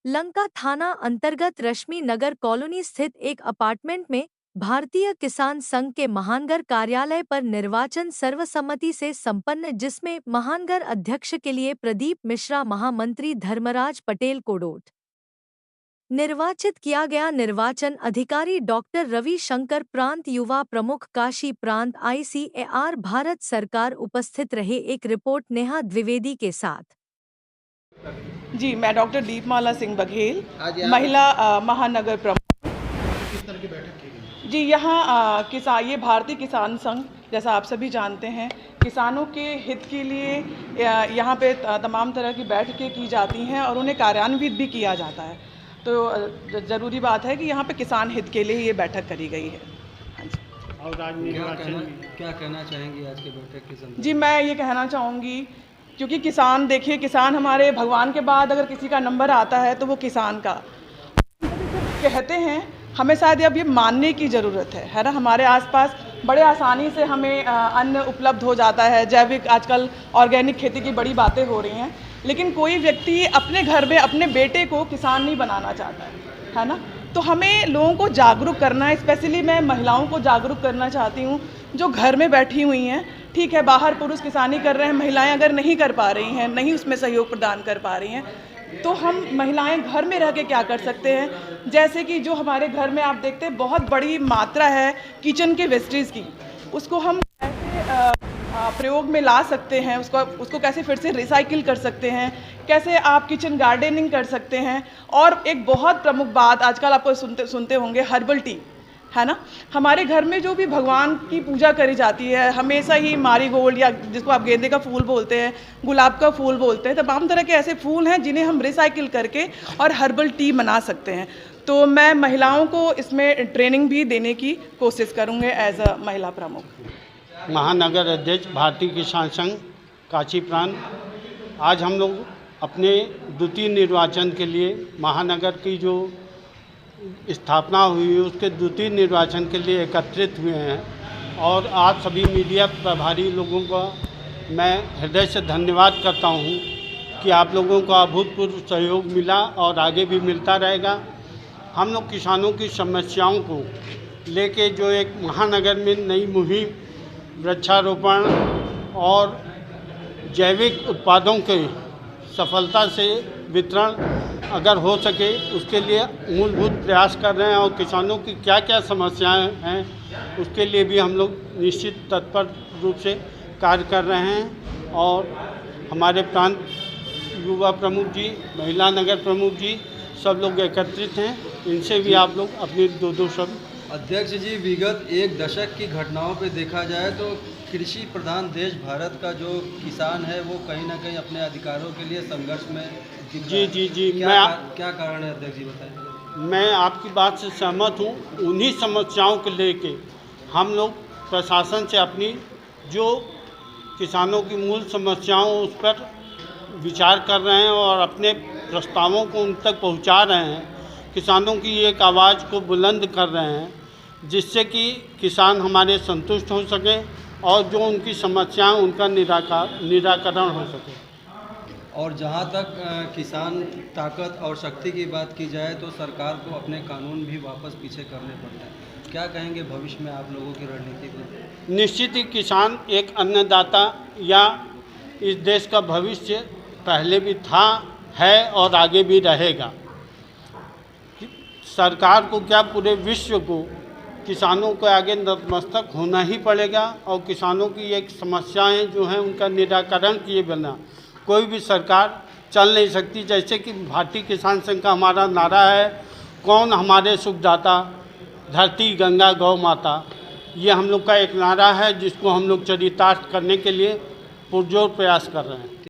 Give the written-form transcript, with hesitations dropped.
लंका थाना अंतर्गत रश्मि नगर कॉलोनी स्थित एक अपार्टमेंट में भारतीय किसान संघ के महानगर कार्यालय पर निर्वाचन सर्वसम्मति से संपन्न, जिसमें महानगर अध्यक्ष के लिए प्रदीप मिश्रा, महामंत्री धर्मराज पटेल कोडोट निर्वाचित किया गया। निर्वाचन अधिकारी डॉक्टर रवि शंकर, प्रांत युवा प्रमुख काशी प्रांत ICAR भारत सरकार उपस्थित रहे। एक रिपोर्ट नेहा द्विवेदी के साथ। जी, मैं डॉक्टर दीपमाला सिंह बघेल, महिला महानगर प्रमुख। किस तरह की बैठक की गई? जी, यहाँ ये भारतीय किसान संघ, जैसा आप सभी जानते हैं, किसानों के हित के लिए यहाँ पे तमाम तरह की बैठकें की जाती हैं और उन्हें कार्यान्वित भी किया जाता है। तो ज़रूरी बात है कि यहाँ पे किसान हित के लिए ये बैठक करी गई है। हाँ जी। और क्या कहना चाहेंगी आज की बैठक के संदर्भ? जी, मैं ये कहना चाहूँगी, क्योंकि किसान, देखिए, किसान हमारे भगवान के बाद अगर किसी का नंबर आता है तो वो किसान का कहते हैं। हमें शायद अब ये मानने की ज़रूरत है ना। हमारे आसपास बड़े आसानी से हमें अन्न उपलब्ध हो जाता है, जैविक, आजकल ऑर्गेनिक खेती की बड़ी बातें हो रही हैं, लेकिन कोई व्यक्ति अपने घर में अपने बेटे को किसान नहीं बनाना चाहता है ना। तो हमें लोगों को जागरूक करना है। स्पेशली मैं महिलाओं को जागरूक करना चाहती हूँ जो घर में बैठी हुई हैं। ठीक है, बाहर पुरुष किसानी कर रहे हैं, महिलाएं अगर नहीं कर पा रही हैं, नहीं उसमें सहयोग प्रदान कर पा रही हैं, तो हम महिलाएं घर में रह के क्या कर सकते हैं। जैसे कि जो हमारे घर में आप देखते हैं बहुत बड़ी मात्रा है किचन के वेस्टेज की, उसको हम कैसे प्रयोग में ला सकते हैं, उसको कैसे फिर से रिसाइकिल कर सकते हैं, कैसे आप किचन गार्डनिंग कर सकते हैं। और एक बहुत प्रमुख बात आजकल आपको सुनते होंगे, हर्बल टी, है ना। हमारे घर में जो भी भगवान की पूजा करी जाती है, हमेशा ही मारीगोल्ड, या जिसको आप गेंदे का फूल बोलते हैं, गुलाब का फूल बोलते हैं, तमाम तरह के ऐसे फूल हैं जिन्हें हम रिसाइकिल करके और हर्बल टी बना सकते हैं। तो मैं महिलाओं को इसमें ट्रेनिंग भी देने की कोशिश करूँगी एज अ महिला प्रमुख। महानगर अध्यक्ष भारतीय किसान संघ काशी प्रांत, आज हम लोग अपने द्वितीय निर्वाचन के लिए महानगर की जो स्थापना हुई है उसके द्वितीय निर्वाचन के लिए एकत्रित हुए हैं। और आप सभी मीडिया प्रभारी लोगों का मैं हृदय से धन्यवाद करता हूं कि आप लोगों का अभूतपूर्व सहयोग मिला और आगे भी मिलता रहेगा। हम लोग किसानों की समस्याओं को लेके जो एक महानगर में नई मुहिम वृक्षारोपण और जैविक उत्पादों के सफलता से वितरण अगर हो सके उसके लिए मूलभूत प्रयास कर रहे हैं। और किसानों की क्या क्या समस्याएं हैं उसके लिए भी हम लोग निश्चित तत्पर रूप से कार्य कर रहे हैं। और हमारे प्रांत युवा प्रमुख जी, महिला नगर प्रमुख जी, सब लोग एकत्रित हैं। इनसे भी आप लोग अपनी दो शब्द। अध्यक्ष जी, विगत एक दशक की घटनाओं पे देखा जाए तो कृषि प्रधान देश भारत का जो किसान है वो कहीं ना कहीं अपने अधिकारों के लिए संघर्ष में दिख रहा है। जी, क्या कारण है अध्यक्ष जी, बताएं। मैं आपकी बात से सहमत हूँ। उन्हीं समस्याओं को लेके हम लोग प्रशासन से अपनी जो किसानों की मूल समस्याओं उस पर विचार कर रहे हैं और अपने प्रस्तावों को उन तक पहुँचा रहे हैं। किसानों की एक आवाज़ को बुलंद कर रहे हैं जिससे कि किसान हमारे संतुष्ट हो सके और जो उनकी समस्याएं उनका निराकरण हो सके। और जहां तक किसान ताकत और शक्ति की बात की जाए तो सरकार को अपने कानून भी वापस पीछे करने पड़ते हैं। क्या कहेंगे भविष्य में आप लोगों की रणनीति पर? निश्चित ही किसान एक अन्नदाता या इस देश का भविष्य पहले भी था, है और आगे भी रहेगा। सरकार को क्या, पूरे विश्व को किसानों के आगे नतमस्तक होना ही पड़ेगा। और किसानों की एक समस्याएं जो हैं उनका निराकरण किए बिना कोई भी सरकार चल नहीं सकती। जैसे कि भारतीय किसान संघ का हमारा नारा है, कौन हमारे सुखदाता, धरती गंगा गौ माता। ये हम लोग का एक नारा है जिसको हम लोग चरितार्थ करने के लिए पुरजोर प्रयास कर रहे हैं।